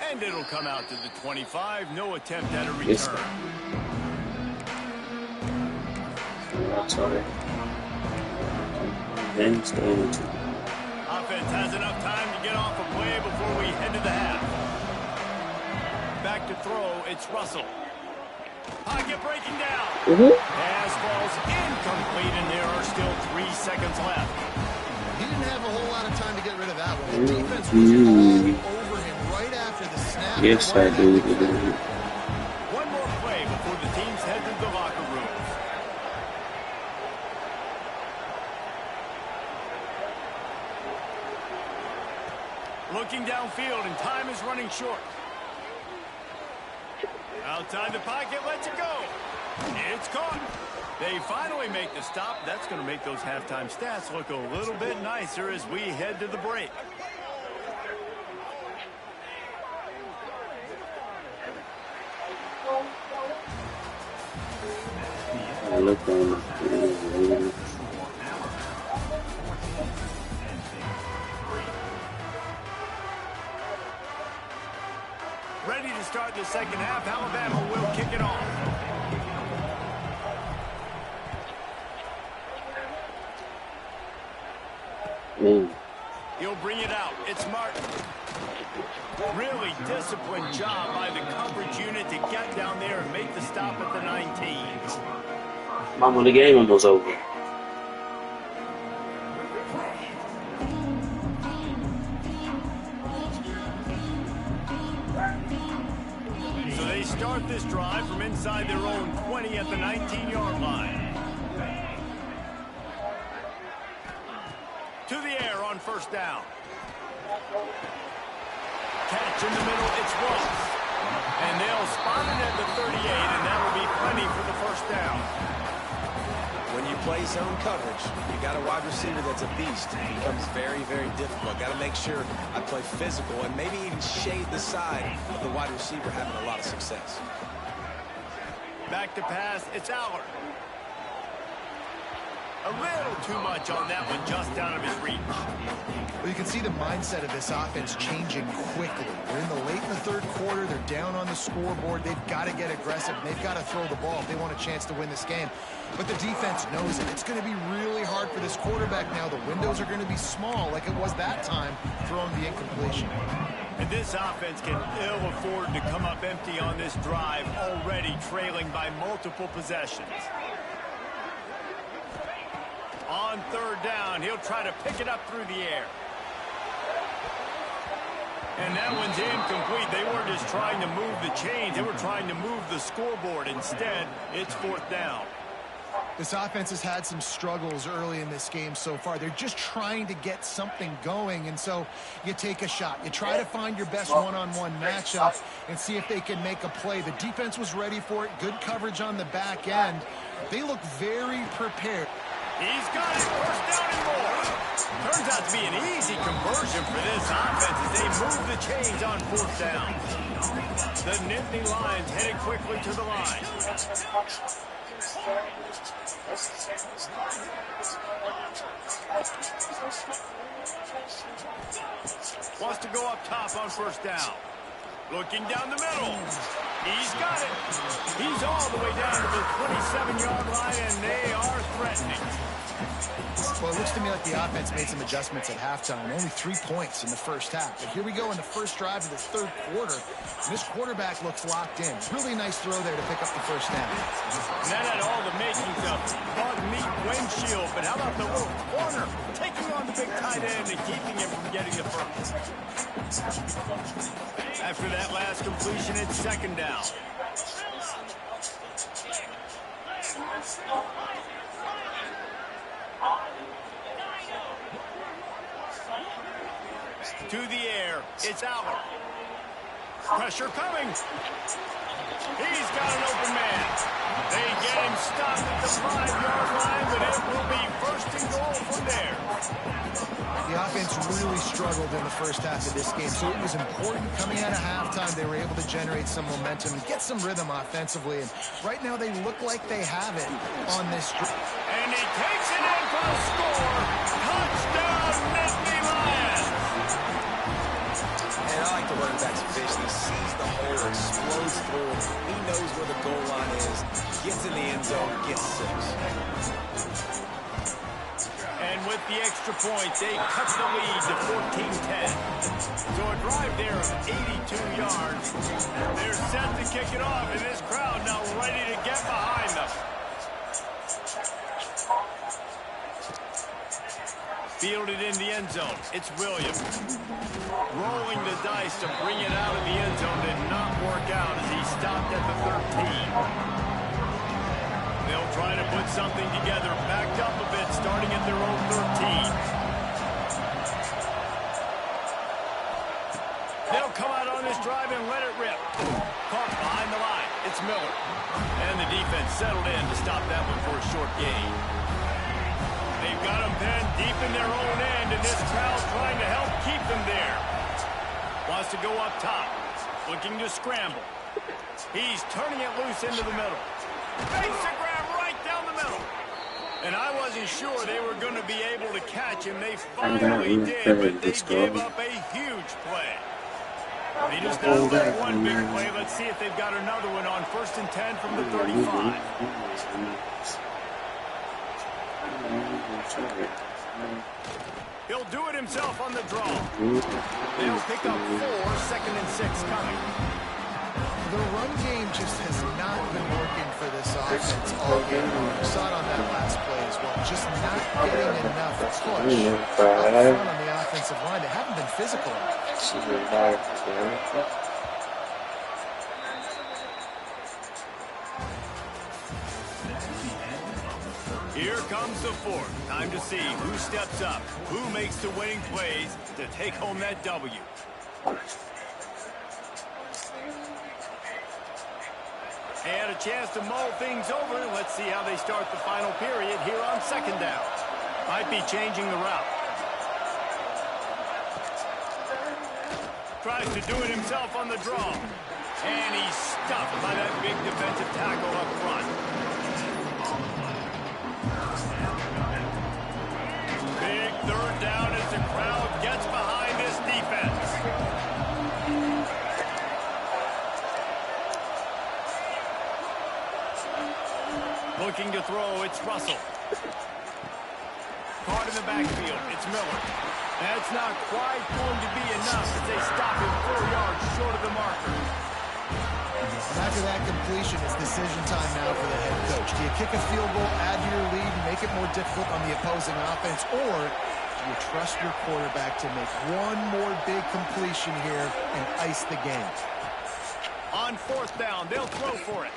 And it'll come out to the 25. No attempt at a return. That's all right. Then stand. Offense has enough time to get off a play before we head to the half. Back to throw, it's Russell. Pocket breaking down. Pass falls incomplete, and there are still 3 seconds left. He didn't have a whole lot of time to get rid of that one. The defense was all over him right after the snap. Yes, I do. One more play before the teams head to the locker rooms. Looking downfield, and time is running short. Outside the pocket, lets it go. It's caught. They finally make the stop. That's going to make those halftime stats look a little bit nicer as we head to the break. Look on. Ready to start the second half. Alabama will kick it off. He'll bring it out. It's Martin. Really disciplined job by the coverage unit to get down there and make the stop at the 19. Mama, the game almost over. So they start this drive from inside their own 20 at the 19-yard line. To the air on first down. Catch in the middle, it's Ross. And they'll spot it at the 38, and that'll be plenty for the first down. When you play zone coverage, you got a wide receiver that's a beast. It becomes very, very difficult. Got to make sure I play physical and maybe even shade the side of the wide receiver having a lot of success. Back to pass, it's Aller. A little too much on that one, just out of his reach. Well, you can see the mindset of this offense changing quickly. We're late in the third quarter. They're down on the scoreboard. They've got to get aggressive. They've got to throw the ball if they want a chance to win this game. But the defense knows it. It's going to be really hard for this quarterback now. The windows are going to be small like it was that time throwing the incompletion. And this offense can ill afford to come up empty on this drive, already trailing by multiple possessions. On third down, he'll try to pick it up through the air. And that one's incomplete. They weren't just trying to move the chains. They were trying to move the scoreboard. Instead, it's fourth down. This offense has had some struggles early in this game so far. They're just trying to get something going, and so you take a shot. You try to find your best one-on-one matchup and see if they can make a play. The defense was ready for it. Good coverage on the back end. They look very prepared. He's got it. First down and more. Turns out to be an easy conversion for this offense as they move the chains on fourth down. The Nittany Lions headed quickly to the line. Wants to go up top on first down. Looking down the middle. He's got it. He's all the way down to the 27-yard line, and they are threatening. Well, it looks to me like the offense made some adjustments at halftime. Only 3 points in the first half. But here we go in the first drive of this third quarter. And this quarterback looks locked in. Really nice throw there to pick up the first down. And that had all the makings of bug meat windshield. But how about the little corner taking on the big tight end and keeping him from getting the first? After that last completion, it's second down. To the air, it's Aller. Pressure coming. He's got an open man. They get him stopped at the 5-yard line, but it will be the first half of this game, so it was important coming out of halftime. They were able to generate some momentum and get some rhythm offensively, and right now they look like they have it on this drive. And he takes it in for a score. Touchdown, Nittany Lions. And I like the running back's vision. He sees the hole, explodes through it. He knows where the goal line is, gets in the end zone, gets 6. And with the extra point, they cut the lead to 14-10. So a drive there of 82 yards. They're set to kick it off, and this crowd now ready to get behind them. Fielded in the end zone. It's Williams. Rolling the dice to bring it out of the end zone did not work out as he stopped at the 13. They'll try to put something together, backed up a bit, starting at their own 13. They'll come out on this drive and let it rip. Caught behind the line. It's Miller. And the defense settled in to stop that one for a short gain. They've got them pinned deep in their own end, and this crowd trying to help keep them there. Wants to go up top. Looking to scramble. He's turning it loose into the middle. Makes a grab right down the middle. And I wasn't sure they were going to be able to catch him. They finally did, but they gave up a huge play. They just got that one big play. Let's see if they've got another one on 1st and 10 from the 35. He'll do it himself on the draw. They'll pick up 4, 2nd and 6 coming. The run game just has not been working for this offense all game long. You saw it on that last play as well. Just not getting enough push up front on the offensive line. They haven't been physical. Here comes the 4th. Time to see who steps up, who makes the winning plays to take home that W. And a chance to mull things over. Let's see how they start the final period here on 2nd down. Might be changing the route. Tries to do it himself on the draw. And he's stuffed by that big defensive tackle up front. Big 3rd down as the crowd gets behind this defense. Looking to throw, it's Russell. Caught in the backfield, it's Miller. That's not quite going to be enough as they stop him 4 yards short of the marker. After that completion, it's decision time now for the head coach. Do you kick a field goal, add to your lead, and make it more difficult on the opposing offense, or do you trust your quarterback to make one more big completion here and ice the game? On 4th down, they'll throw for it.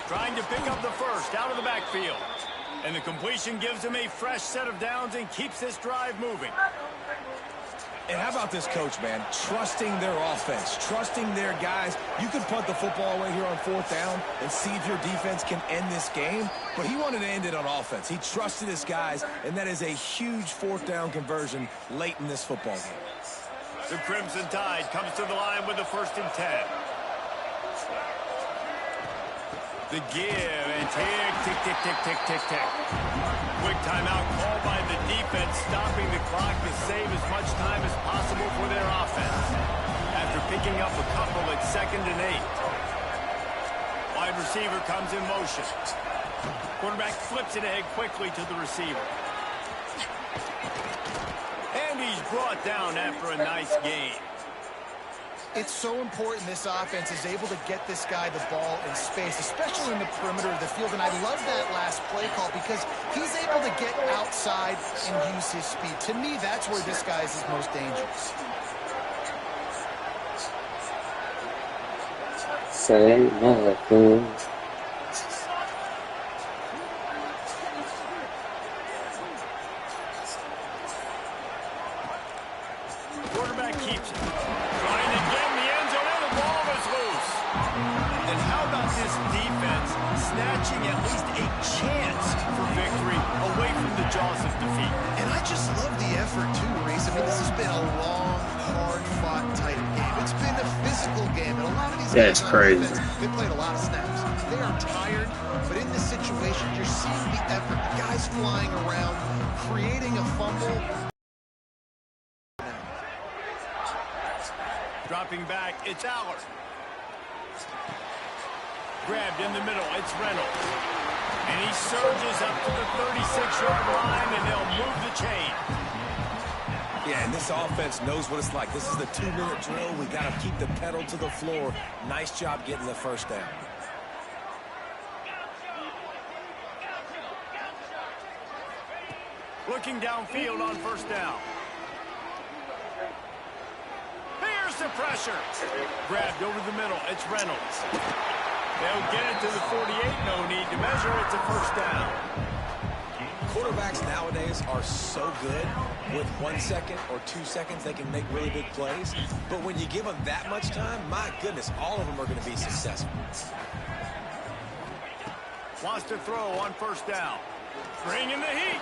Trying to pick up the 1st out of the backfield. And the completion gives them a fresh set of downs and keeps this drive moving. And how about this coach, man? Trusting their offense, trusting their guys. You could punt the football away here on 4th down and see if your defense can end this game, but he wanted to end it on offense. He trusted his guys, and that is a huge 4th down conversion late in this football game. The Crimson Tide comes to the line with the 1st and 10. The give and tick, tick, tick, tick, tick, tick, tick. Quick timeout called by the defense, stopping the clock to save as much time as possible for their offense. After picking up a couple at 2nd and 8. Wide receiver comes in motion. Quarterback flips it ahead quickly to the receiver. And he's brought down after a nice gain. It's so important this offense is able to get this guy the ball in space, especially in the perimeter of the field. And I love that last play call because he's able to get outside and use his speed. To me, that's where this guy is his most dangerous. Say nothing. Quarterback keeps it. Trying to get in the end zone, and the ball is loose. And how about this defense snatching at least a chance for victory away from the jaws of defeat? And I just love the effort too, Reese. I mean, this has been a long, That's crazy. They played a lot of snaps. They are tired, but in this situation, you're seeing the effort. The guys flying around, creating a fumble. Dropping back, it's Aller. Grabbed in the middle, it's Reynolds. And he surges up to the 36-yard line, and they'll move the chain. Yeah, and this offense knows what it's like. This is the 2-minute drill. We got to keep the pedal to the floor. Nice job getting the first down. Looking downfield on first down. Here's the pressure. Grabbed over the middle. It's Reynolds. They'll get it to the 48. No need to measure. It's a first down. Quarterbacks nowadays are so good. With 1 second or 2 seconds, they can make really big plays. But when you give them that much time, my goodness, all of them are going to be successful. Wants to throw on first down. Bringing the heat.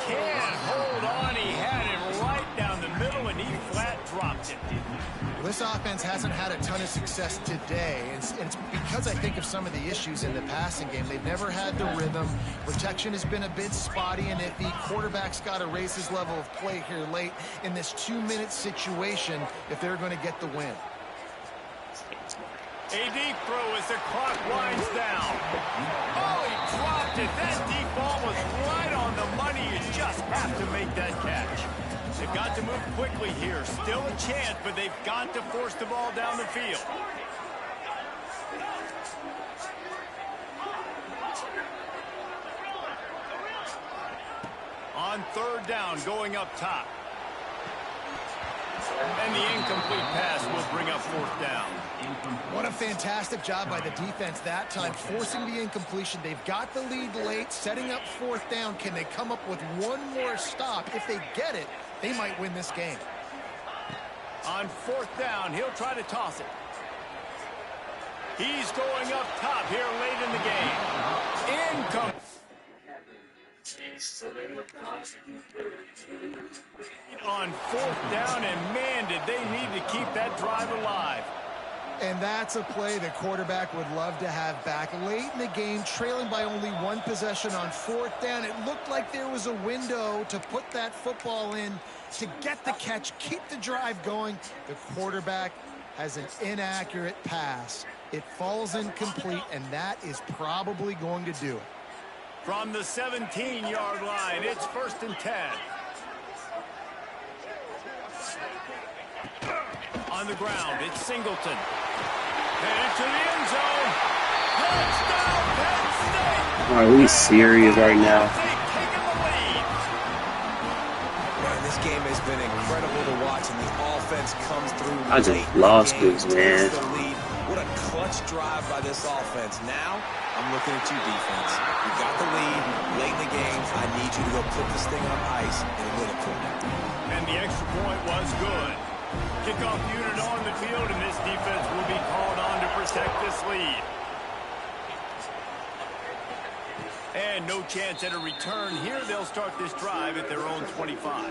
Can't hold on. He had it right down the middle, and he flat dropped it. This offense hasn't had a ton of success today. It's because I think of some of the issues in the passing game. They've never had the rhythm. Protection has been a bit spotty and iffy. Quarterback's got to raise his level of play here late in this 2-minute situation if they're going to get the win. A deep throw as the clock winds down. Oh, he dropped it. That deep ball was right on the money. You just have to make that catch. They've got to move quickly here. Still a chance, but they've got to force the ball down the field. On third down, going up top. And the incomplete pass will bring up fourth down. What a fantastic job by the defense that time, forcing the incompletion. They've got the lead late, setting up fourth down. Can they come up with one more stop? If they get it, they might win this game. On fourth down, he'll try to toss it. He's going up top here late in the game. Incomplete. On fourth down, and man, did they need to keep that drive alive. And that's a play the quarterback would love to have back. Late in the game, trailing by only one possession on fourth down, it looked like there was a window to put that football in, to get the catch, keep the drive going. The quarterback has an inaccurate pass. It falls incomplete, and that is probably going to do it. From the 17-yard line, it's 1st and 10. On the ground, it's Singleton. Headed to the end zone. Touchdown, Penn State! Are we serious right now? Man, this game has been incredible to watch, and the offense comes through. I just lost this, man. What a clutch drive by this offense. Now, I'm looking at you, defense. You got the lead late in the game. I need you to go put this thing on ice and win it for me. And the extra point was good. Kickoff unit on the field, and this defense will be called on to protect this lead. And no chance at a return here. They'll start this drive at their own 25.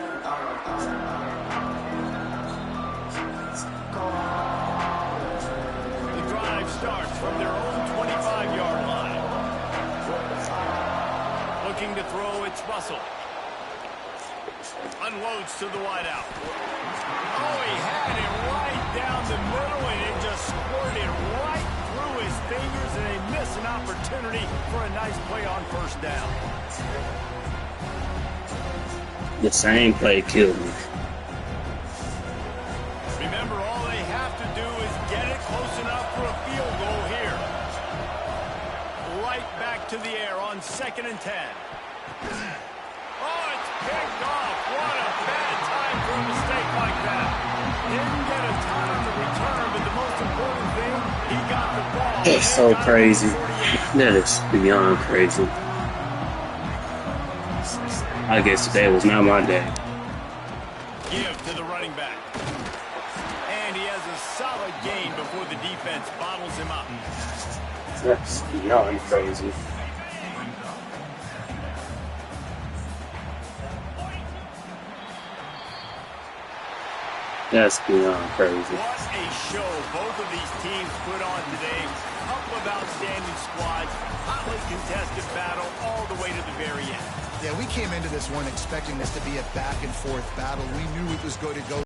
The drive starts from their own 25-yard line. Looking to throw, it's Russell. Unloads to the wideout. Oh, he had it right down the middle, and it just squirted right through his fingers, and they miss an opportunity for a nice play on first down. The same play killed me. Remember, all they have to do is get it close enough for a field goal here. Right back to the air on 2nd and 10. Oh, it's picked off. What a bad time for a mistake like that. Didn't get a ton on the return, but the most important thing, he got the ball. That's so crazy. That is beyond crazy. I guess today was not my day. Give to the running back. And he has a solid gain before the defense bottles him up. That's beyond crazy. That's beyond crazy. What a show both of these teams put on today. Couple of outstanding squads, hotly contested battle all the way to the very end. Yeah, we came into this one expecting this to be a back-and-forth battle. We knew it was going to go